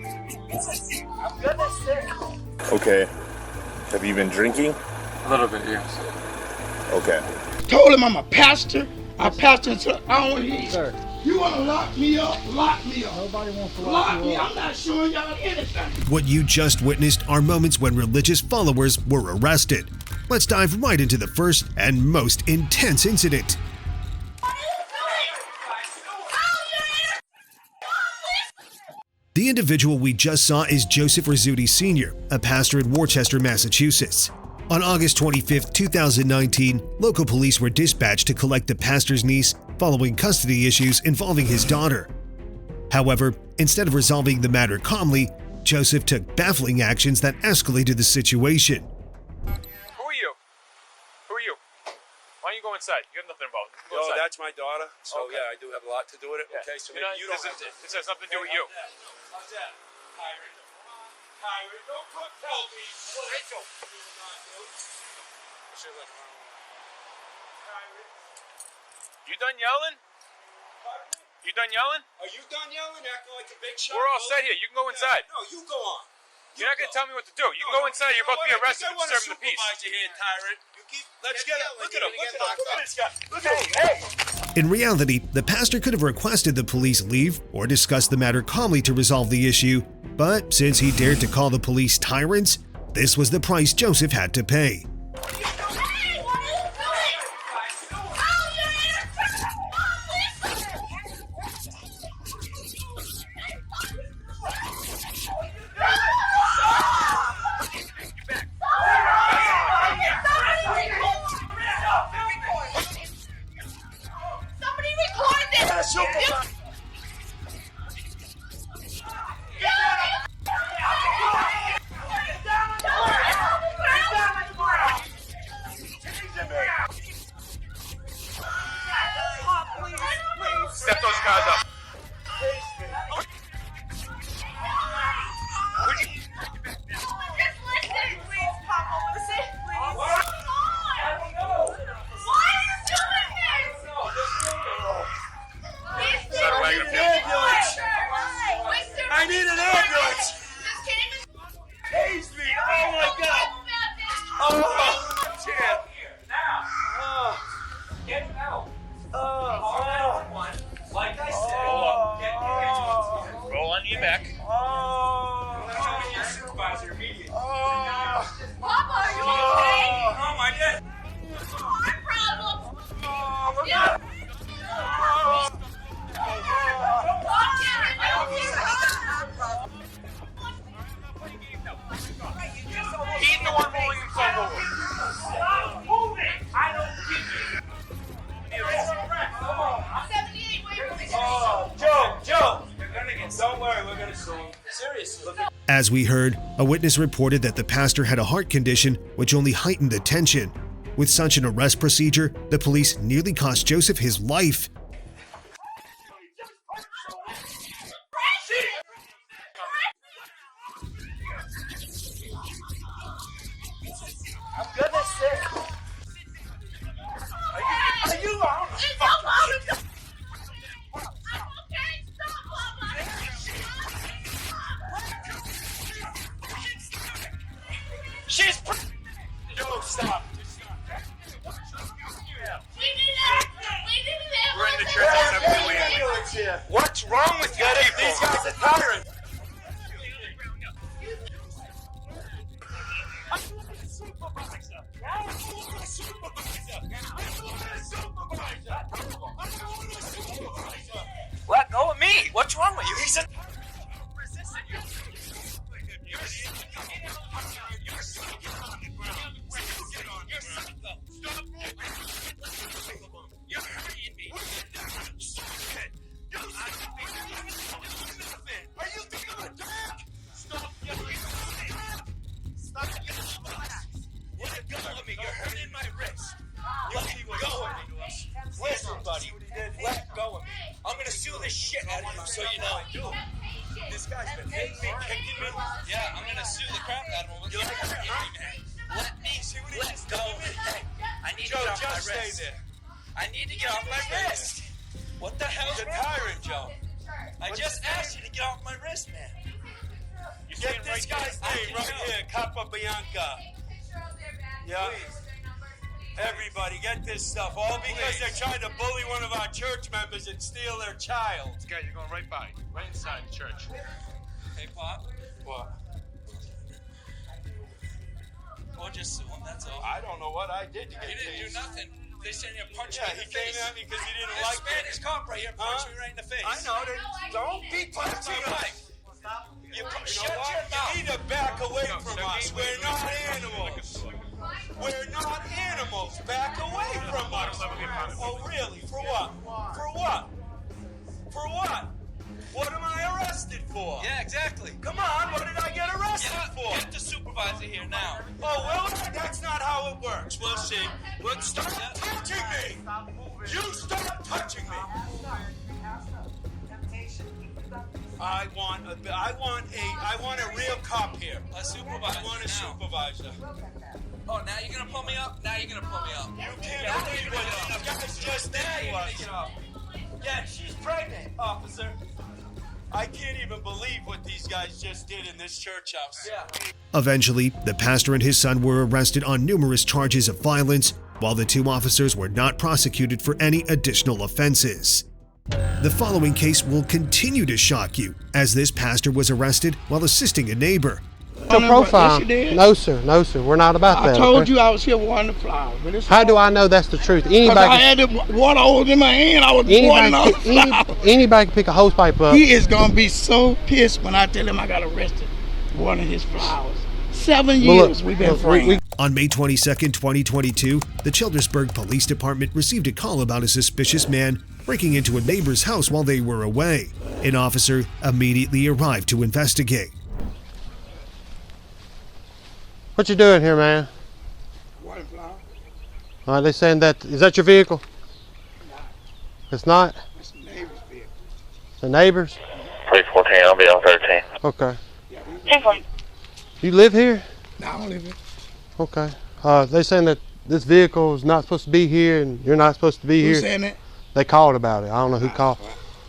I'm good, that's it. Okay. Have you been drinking? A little bit, yes. Okay. Told him I'm a pastor. I pastor until I don't want to hear you. Sir. You want to lock me up? Lock me up. Nobody wants to lock me. you up. I'm not showing y'all anything. What you just witnessed are moments when religious followers were arrested. Let's dive right into the first and most intense incident. The individual we just saw is Joseph Rizzuti Sr., a pastor in Worcester, Massachusetts. On August 25, 2019, local police were dispatched to collect the pastor's niece following custody issues involving his daughter. However, instead of resolving the matter calmly, Joseph took baffling actions that escalated the situation. Who are you? Who are you? Why don't you go inside? You have nothing involved. Go Oh, inside. that's my daughter. So Okay. yeah, I do have a lot to do with it. Yeah. Okay, so You maybe know, you don't. this has nothing to do with you. How's that? Pirate, don't tell me. Rachel. You done yelling? You done yelling? Are you done yelling? Acting like a big shot? We're all set here. You can go inside. No, you go on. You're not going to tell me what to do. You can go inside. You're about to be arrested for disturbing the peace. Here, tyrant. You keep. Let's get it. Look at him. Look at this guy. Look at him. Hey. In reality, the pastor could have requested the police leave or discussed the matter calmly to resolve the issue, but since he dared to call the police tyrants, this was the price Joseph had to pay. Step those cars up. I need an ambulance. Tased me. Oh my God. Oh, shit. Get out. Like I said, roll on your back. Your supervisor immediately. Papa, are you okay? Oh my God. Heart problem. Yeah. He's the one rolling himself over. Stop moving. I don't give you. Oh, Joe. You're gonna get. Don't worry, we're gonna sue him. Seriously. As we heard, a witness reported that the pastor had a heart condition which only heightened the tension. With such an arrest procedure, the police nearly cost Joseph his life. I'm good, that's it. Are you on? She's. Joe, stop. We're in the church on Ambulance here. What's wrong with you people? These guys are tyrants. Let go of me. What's wrong with you? He's a. Listen, buddy. Let go of me. I'm gonna sue the shit out of you, so you know. This guy's been hitting me, kicking me. Yeah, I'm gonna sue the crap out of him. You're gonna hit me, man. Let me see what he's doing. Hey, I need to get off my wrist. Stay there. I need to get off my wrist. What the hell's a tyrant, Joe? I just asked you to get off my wrist, man. Get this guy's name right here, Capa Bianca. Yeah. Everybody, get this stuff. All because they're trying to bully one of our church members and steal their child. This guy, you're going right by, right inside the church. Hey, Pop. What? Or just sue him, that's all. I don't know what I did to get You didn't do nothing. They said you punched Yeah, me in he the came face. at me because he didn't This like me. Spanish cop right here punched me right in the face. I know. Don't be punching us. Shut your mouth. You need to back away No, from so us. he- We're not animals. We're not animals. Back away from us. Oh, really? For what? For what? For what? What am I arrested for? Yeah, exactly. Come on, what did I get arrested for? Get the supervisor here now. Oh, well, that's not how it works. We'll see. Well, stop touching me. You stop touching me. I want a real cop here. A supervisor. I want a now. supervisor. Oh, now you're gonna pull me up? Now you're gonna pull me up. You can't believe what these guys just did Now to you're gonna us. get up. Yeah, she's pregnant, officer. I can't even believe what these guys just did in this church house. Yeah. Eventually, the pastor and his son were arrested on numerous charges of violence, while the two officers were not prosecuted for any additional offenses. The following case will continue to shock you, as this pastor was arrested while assisting a neighbor. Your profile. Yes, you did. No, sir. No, sir. We're not about I that. told okay? you I was here watering the flowers. But it's How do I know that's the truth? Because I Anybody, had the water hose in my hand. I was watering all the flowers. anybody can pick a hose pipe up. He is going to be so pissed when I tell him I got arrested watering his flowers. 7 Well, look, years we've been look, friends. On May 22, 2022, the Childersburg Police Department received a call about a suspicious man breaking into a neighbor's house while they were away. An officer immediately arrived to investigate. What you doing here, man? Watering flowers. All right, they saying that is that your vehicle? It's not. It's the neighbor's vehicle. The neighbors. 314, I'll be on 13. Okay. Hey, You live here? No, I don't live here. Okay. They saying that this vehicle is not supposed to be here, and you're not supposed to be Who's here. saying that? They called about it. I don't know who called.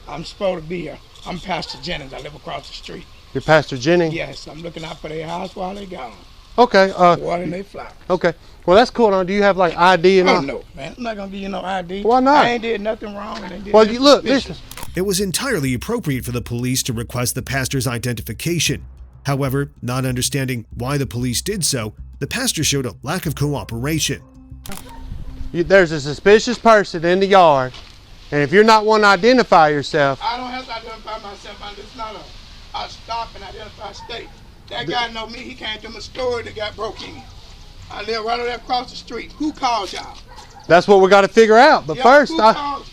I'm supposed to be here. I'm Pastor Jennings. I live across the street. You're Pastor Jennings. Yes, I'm looking out for their house while they gone. Okay. Watering their flowers. Okay. Well, that's cool. Now, do you have like ID and Oh, all? no, man. I'm not going to give you no ID. Why not? I ain't did nothing wrong. And they did Well, nothing you look. suspicious. Listen. It was entirely appropriate for the police to request the pastor's identification. However, not understanding why the police did so, the pastor showed a lack of cooperation. There's a suspicious person in the yard, and if you're not one to identify yourself, I don't have to identify myself. It's not a stop and identify state. That guy know me. He came to my store that got broke in. I live right over there across the street. Who called y'all? that's what we got to figure out. But Yeah, first, who called?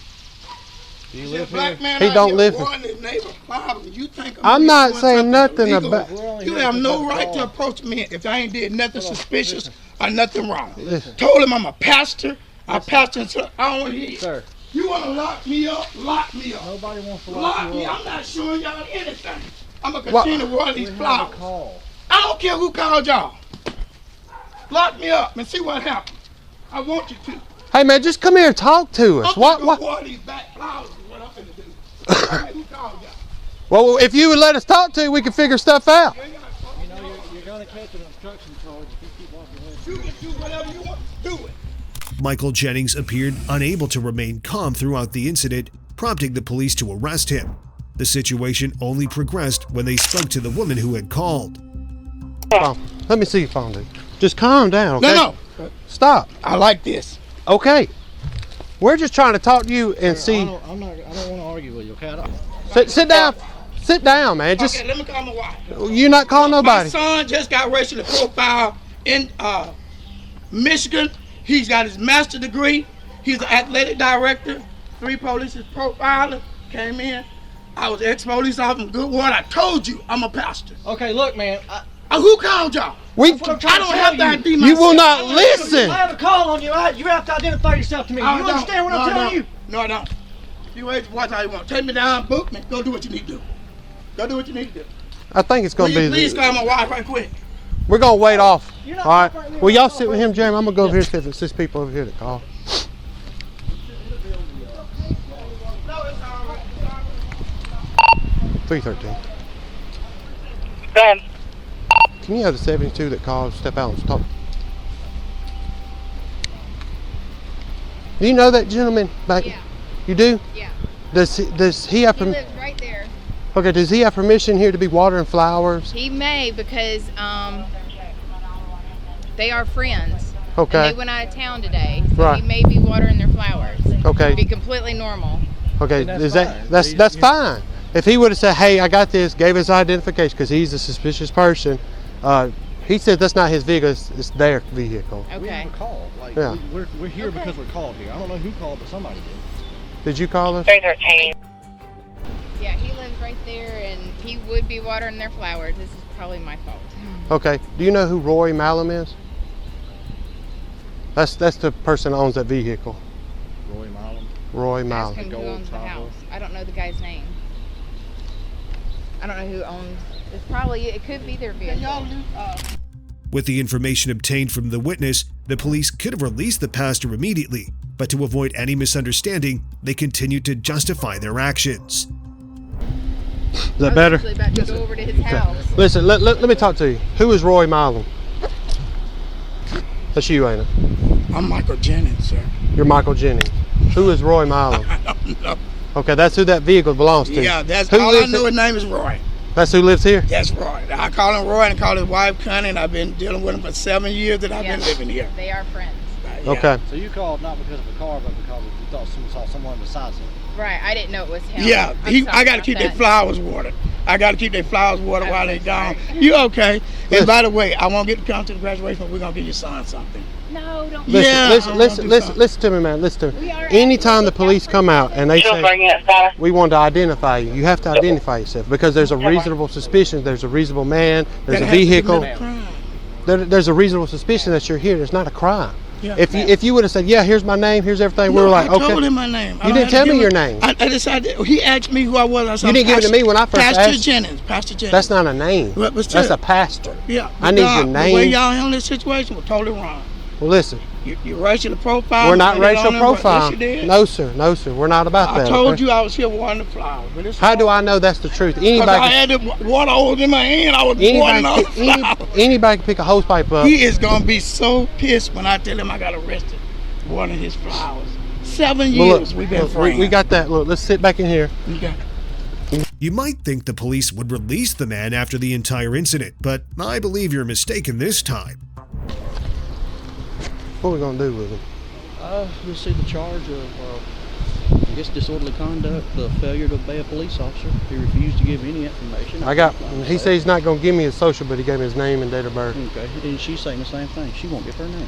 do you See a live black here? man He out don't here live here. watering his neighbor's flowers. You think I'm not doing saying something nothing illegal? about. You have no right to approach me if I ain't did nothing suspicious or nothing wrong. Told him I'm a pastor. I pastor until I don't want to hear you. Sir. You want to lock me up? Lock me up. Nobody wants to Lock me. I'm not showing y'all anything. I'm gonna continue to water these flowers. Call. I don't care who called y'all. Lock me up and see what happens. I want you to. Hey man, just come here and talk to us. I'm What? gonna go water these back flowers is what I'm finna do. Who called y'all? Well, if you would let us talk to you, we can figure stuff out. You ain't gotta talk. You know, you're going to catch an obstruction charge if you keep walking away. You can do whatever you want to do it. Michael Jennings appeared unable to remain calm throughout the incident, prompting the police to arrest him. The situation only progressed when they spoke to the woman who had called. Oh, let me see your phone, dude. Just calm down, okay? No. Stop. I like this. Okay. We're just trying to talk to you and see. I don't want to argue with you, okay? I don't. Sit down. Sit down, man. Just Okay, let me call my wife. you're not calling My nobody. son just got racially profiled in Michigan. He's got his master's degree. He's an athletic director. 3 police profiling came in. I was ex-police officer from Goodwater. I told you I'm a pastor. Okay, look, man. Who called y'all? We. That's what I'm I trying don't to have tell to ID You myself. will not listen. I have a call on you. You have to identify yourself to me. You I don't. understand what No, I'm I telling don't. you? No, I don't. You wait, watch how you want. Take me down, book me. Go do what you need to do. Go do what you need to do. I think it's gonna be. Please call my wife right quick. We're gonna wait off. You're All not right. Well, y'all sit with him, Jeremy. I'm gonna go over here and see if it's 6 people over here that call. No, 313. Ben. Can you have the 72 that called step out and talk? Do you know that gentleman back? Yeah. You do? Yeah. Does he have He permission? lives right there. Okay, does he have permission here to be watering flowers? He may because they are friends. Okay. And they went out of town today, so Right. he may be watering their flowers. Okay. It'd be completely normal. Okay, And that's is fine. that's fine. If he would have said, "Hey, I got this," gave his identification because he's a suspicious person. He said that's not his vehicle; it's their vehicle. We Okay. have a call. Like, Yeah. we're here because we're called here. I don't know who called, but somebody did. Did you call us? 313. Yeah, he lives right there, and he would be watering their flowers. This is probably my fault. Okay. Do you know who Roy Malum is? That's the person that owns that vehicle. Roy Milam. Roy Ask Malum. him who gold owns the Tahoe. house. I don't know the guy's name. I don't know who owns. It's probably. It could be their vehicle. With the information obtained from the witness, the police could have released the pastor immediately, but to avoid any misunderstanding, they continued to justify their actions. Is that better? I was actually about to go over to his house. Listen, let me talk to you. Who is Roy Malum? That's you, ain't it? I'm Michael Jennings, sir. You're Michael Jennings. Who is Roy Malum? I don't know. Okay, that's who that vehicle belongs to. Yeah, that's Who all I lives know. in- His name is Roy. That's who lives here? That's Roy. I call him Roy and call his wife Connie, and I've been dealing with him for 7 years that I've been Yeah. living here. They are friends. Yeah. Okay. So you called not because of the car, but because you thought someone saw someone besides him. Right. I didn't know it was him. Yeah, I'm sorry I got to about keep their that. flowers watered. I got to keep their flowers watered I'm while so they're gone. sorry. You okay? Listen. And by the way, I won't get to come to the graduation, but we're going to get you signed something. No, don't. Listen, Yeah, listen, I listen, wanna do listen, something. listen to me, man. Listen to We me. are Anytime the actually police come out and they She'll say, bring it, Sally. we want to identify you, you have to identify yourself because there's a reasonable suspicion, there's a reasonable man, there's a That has to vehicle. commit a crime. There's a reasonable suspicion that you're here. There's not a crime. Yeah. If you would have said, yeah, here's my name, here's everything, we No, were like, I told okay. him my name. I You don't didn't have to tell give me him- your name. I decided. He asked me who I was. I said, You didn't give it to me when I first Pastor asked. Jennings. Pastor Jennings. That's not a name. But That's still, a pastor. Yeah. I need your The way name. y'all handle this situation was totally wrong. Well, listen, You racial profile. we're not put it racial on there. profile. Yes, you did. No, sir. No, sir. We're not about I that. told okay? you I was here watering the flowers. But it's How do I know that's the truth? Because I Anybody, had the water hose in my hand. I was watering all the flowers. anybody can pick a hose pipe up. He is gonna be so pissed when I tell him I got arrested watering his flowers. 7 Well, years look, we've been look, friends. we got that. Look, let's sit back in here. We got- You might think the police would release the man after the entire incident, but I believe you're mistaken this time. What are we gonna do with him? We'll see the charge of, I guess, disorderly conduct, the failure to obey a police officer. He refused to give any information. He said he's not gonna give me his social, but he gave me his name and date of birth. Okay, and she's saying the same thing. She won't give her name.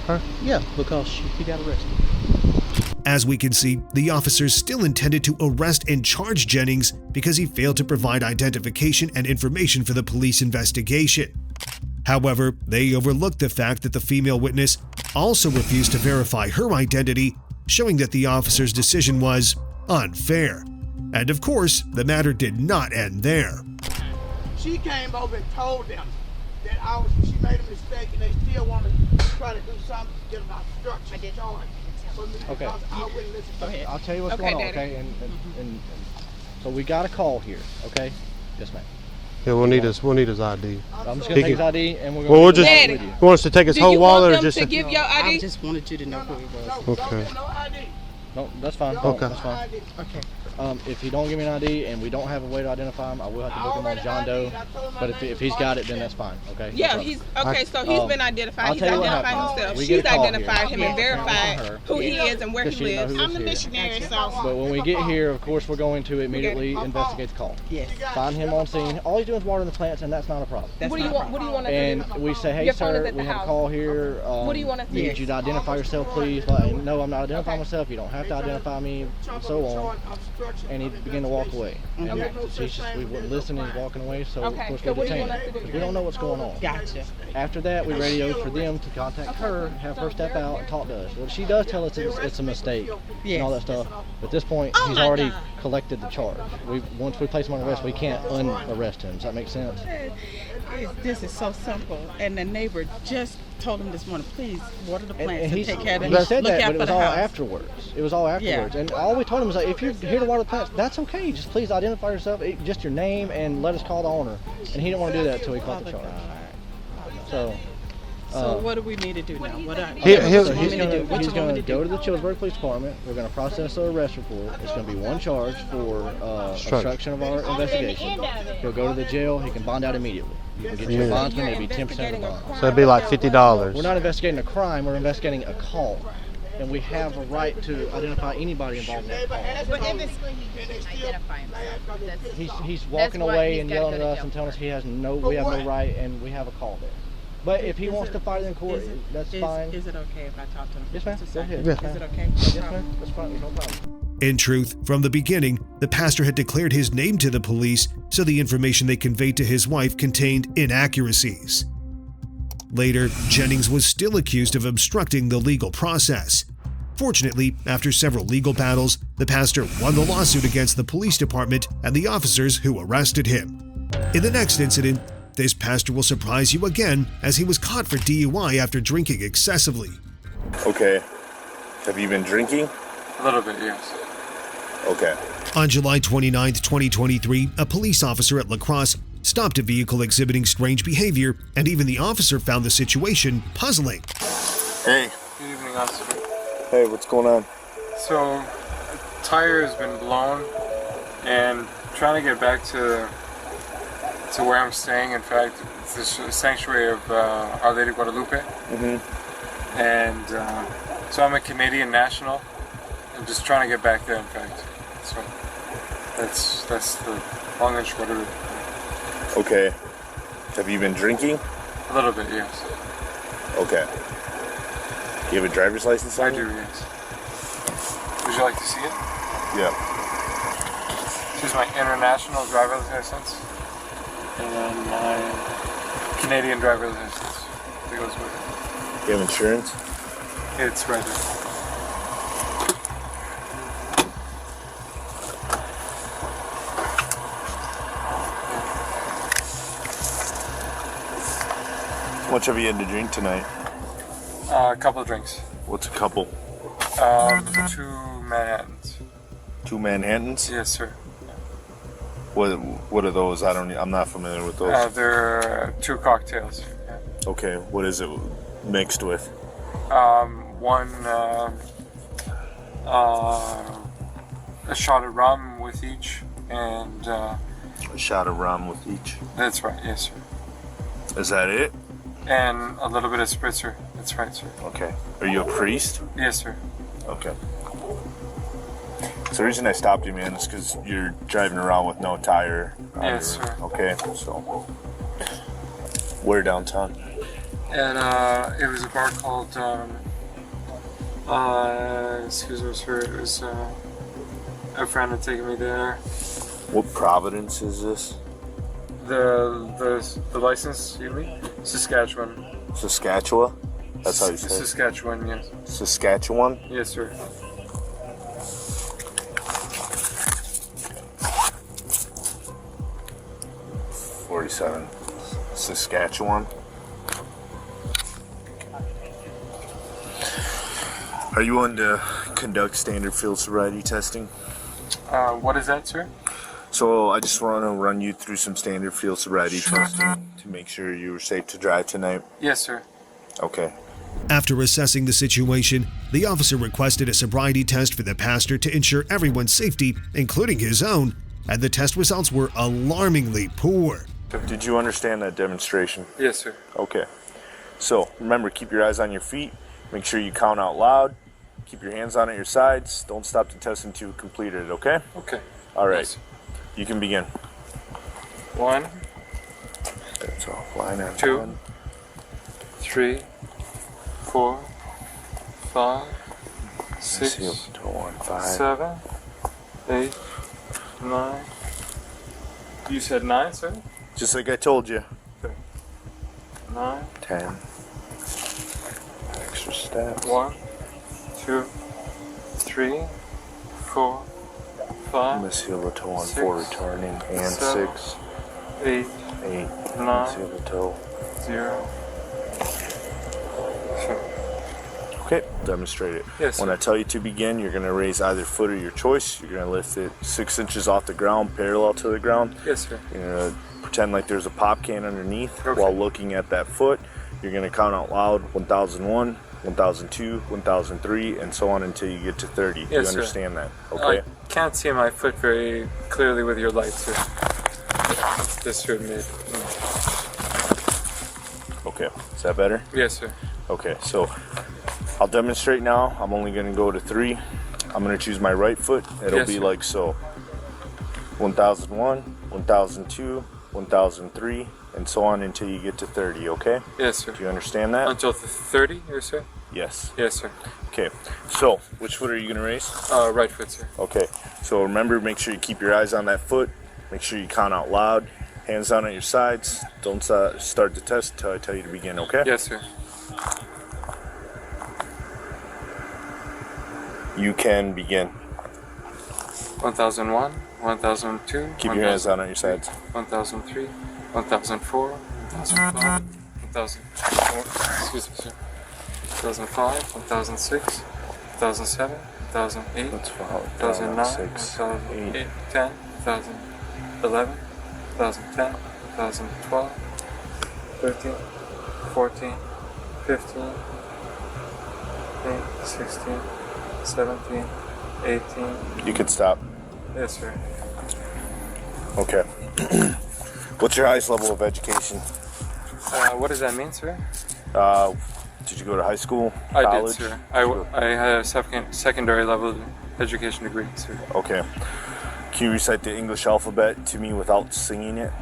Her? Yeah, because he got arrested. As we can see, the officers still intended to arrest and charge Jennings because he failed to provide identification and information for the police investigation. However, they overlooked the fact that the female witness also refused to verify her identity, showing that the officer's decision was unfair. And of course, the matter did not end there. She came over and told them that she made a mistake and they still want to try to do something to get an obstruction charge for me Okay. because I wouldn't listen to her. I'll tell you what's Okay, going on, Daddy. okay? And so we got a call here, okay? Yes, ma'am. Yeah, we'll need his ID. I'm just He gonna take his can- ID and we're Well, gonna we'll do just. that You with you. want us to take his Do whole you want wallet or them just? to give your ID? I just wanted you to know who he was. Okay. No ID. No, that's fine. Okay. That's fine. ID. Okay. If he don't give me an ID and we don't have a way to identify him, I will have to book him on John Doe. But if he's got it, then that's fine. Okay. Yeah, No he's problem. okay. So he's been I'll identified. He's tell you what identified happened. himself. We She's get a call identified here. him and From verified her. who he is and where he Because she didn't know lives. who I'm was the here. missionary, so But when we get here, of course, we're going to immediately investigate the call. yes. Find him on scene. All he's doing is watering the plants, and that's not a problem. What do you want? What do you want to And do? we say, hey, Your phone is sir, at the we have a house. call here. What do you want us to We do? need you to identify yourself, please. Like, no, I'm not identifying myself. You don't have to identify me, and so on. And he began to walk away. And we wouldn't listen, and he's walking away, so of Okay, course so we what do you detained want us him. to do? We don't know what's going on. Gotcha. After that, we radioed for them to contact her, have her step out and talk to us. Well, she does tell us it's a mistake and all that stuff. But at this point, Oh he's my already God. collected the charge. Once we place him on arrest, we can't unarrest him. Does that make sense? This is so simple, and the neighbor just told him this morning, please water the plants and, he's, take care of I it. said Look that, out but it for was the all house. afterwards. It was all afterwards, and all we told him was like, if you're here to water the plants, that's okay. Just please identify yourself, just your name, and let us call the owner. And he didn't want to do that until he caught the charge. So what do we need to do now? He's going to go to the Childersburg Police Department. We're going to process the arrest report. It's going to be one charge for obstruction of our investigation. He'll go to the jail. He can bond out immediately. You can get your bondsman. It'll be 10% of the bond. So it'd be like $50. We're not investigating a crime. We're investigating a call. And we have a right to identify anybody involved in that call. But basically, he didn't identify himself. He's walking away and yelling at us and telling us we have no right, and we have a call there. But if he wants to fight it in court, that's fine. Is it okay if I talk to him? Yes, ma'am. Go ahead. Is it okay? Yes, ma'am. That's fine. No problem. In truth, from the beginning, the pastor had declared his name to the police, so the information they conveyed to his wife contained inaccuracies. Later, Jennings was still accused of obstructing the legal process. Fortunately, after several legal battles, the pastor won the lawsuit against the police department and the officers who arrested him. In the next incident, this pastor will surprise you again as he was caught for DUI after drinking excessively. Okay. Have you been drinking? A little bit, yes. Okay. On July 29, 2023, a police officer at La Crosse stopped a vehicle exhibiting strange behavior, and even the officer found the situation puzzling. Hey. Good evening, officer. Hey, what's going on? So, tire has been blown, and trying to get back to where I'm staying. In fact, it's the sanctuary of Our Lady Guadalupe. Mm-hmm. And so I'm a Canadian national. I'm just trying to get back there, in fact. So that's the long and short of it. Okay. Have you been drinking? A little bit, yes. Okay. You have a driver's license on you? I do, yes. Would you like to see it? Yeah. Here's my international driver's license. And my Canadian driver's license that goes with it. You have insurance? It's right there. How much have you had to drink tonight? A couple of drinks. What's a couple? 2 Manhattans. 2 Manhattans? Yes, sir. What are those? I'm not familiar with those. They're 2 cocktails. Yeah. Okay, what is it mixed with? One a shot of rum with each, and a shot of rum with each. That's right, yes, sir. Is that it? And a little bit of spritzer. That's right, sir. Okay. Are you a priest? Yes, sir. Okay. So the reason I stopped you, man, is because you're driving around with no tire. Yes, sir. Okay, so where downtown? And it was a bar called excuse me, sir. It was a friend had taken me there. What Providence is this? The license, you mean? Saskatchewan. Saskatchewan? That's how you say it? Saskatchewan, yes. Saskatchewan? Yes, sir. '47. Saskatchewan. Are you willing to conduct standard field sobriety testing? What is that, sir? So I just want to run you through some standard field sobriety testing to make sure you were safe to drive tonight. Yes, sir. Okay. After assessing the situation, the officer requested a sobriety test for the pastor to ensure everyone's safety, including his own, and the test results were alarmingly poor. Did you understand that demonstration? Yes, sir. Okay. So remember, keep your eyes on your feet. Make sure you count out loud. Keep your hands on at your sides. Don't stop the test until you complete it, okay? Okay. All right. Yes. You can begin. 1. That's offline on 2. 1. 3. 4. 5. 6. 7. 8. 9. You said 9, sir? Just like I told you. Okay. 9. 10. Extra steps. 1, 2, 3, 4, 5. Miss heel to 1 6, for returning and 7, 6. 8, 8. 9. See the toe. 0. Sure. Okay, demonstrate it. Yes, when sir. I tell you to begin, you're going to raise either foot of your choice. You're going to lift it 6 inches off the ground, parallel to the ground. Yes, sir. You're going to pretend like there's a pop can underneath Okay. while looking at that foot. You're going to count out loud 1001, 1002, 1003, and so on until you get to 30. Yes, you sir. understand that? Okay. I can't see my foot very clearly with your lights, sir. This should mid. Okay, is that better? Yes, sir. Okay, so I'll demonstrate now. I'm only going to go to 3. I'm going to choose my right foot. It'll Yes, be sir. like so. 1001, 1002, 1003, and so on until you get to 30, okay? Yes, sir. Do you understand that? Until 30, yes, sir? Yes. Yes, sir. Okay, so which foot are you going to raise? Right foot, sir. Okay, so remember, make sure you keep your eyes on that foot. Make sure you count out loud. Hands down at your sides. Don't start the test until I tell you to begin, okay? Yes, sir. You can begin. 1001, 1002. Keep your hands down at your sides. 1003, 1004, 1005, 1004, excuse me, sir. 2005, 2006, 2007, 2008, Let's follow. 2009, 6, 2008, 10, 2011, 2010, 2012, 13, 14, 15, 16, 17, 18. You can stop. Yes, sir. Okay. What's your highest level of education? What does that mean, sir? Did you go to high school? I College? did, sir. I had a secondary level education degree, sir. Okay. Can you recite the English alphabet to me without singing it?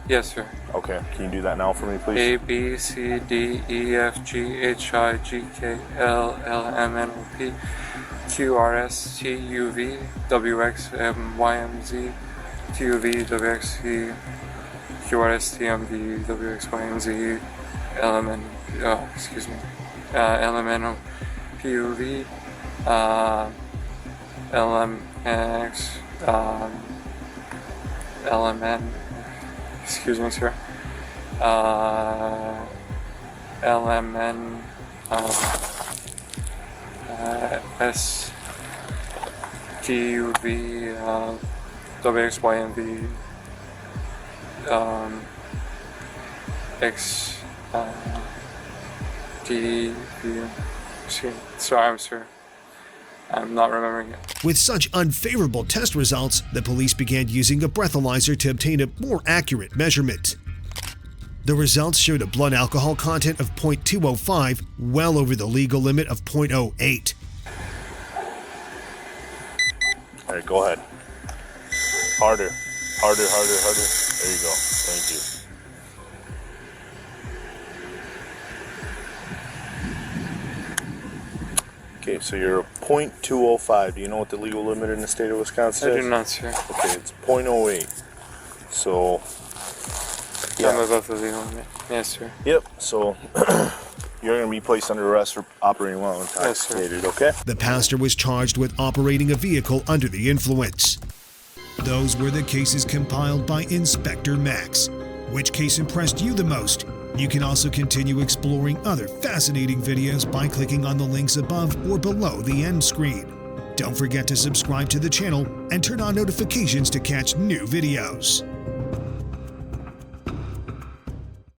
Yes, sir. Okay. Can you do that now for me, please? A, B, C, D, E, F, G, H, I, G, K, L, L, M, N, O, P, Q, R, S, T, U, V, W, X, M, Y, M, Z, T, U, V, W, X, C, Q, R, S, T, M, V, W, X, Y, M, Z, L, M, N, excuse me, L, M, N, O, P, U, V, L, M, X, L, M, N, excuse me, sir, L, M, N, S, T, U, V, W, X, Y, and V, X, D, V, sorry, sir. I'm not remembering it. With such unfavorable test results, the police began using a breathalyzer to obtain a more accurate measurement. The results showed a blood alcohol content of 0.205, well over the legal limit of 0.08. All right, go ahead. Harder. Harder. There you go. Thank you. Okay, so you're a 0.205. Do you know what the legal limit in the state of Wisconsin is? I do not, sir. Okay, it's 0.08. So, I'm above the legal limit. Yes, sir. Yep, so you're going to be placed under arrest for operating while intoxicated, okay? The pastor was charged with operating a vehicle under the influence. Those were the cases compiled by Inspector Max. Which case impressed you the most? You can also continue exploring other fascinating videos by clicking on the links above or below the end screen. Don't forget to subscribe to the channel and turn on notifications to catch new videos.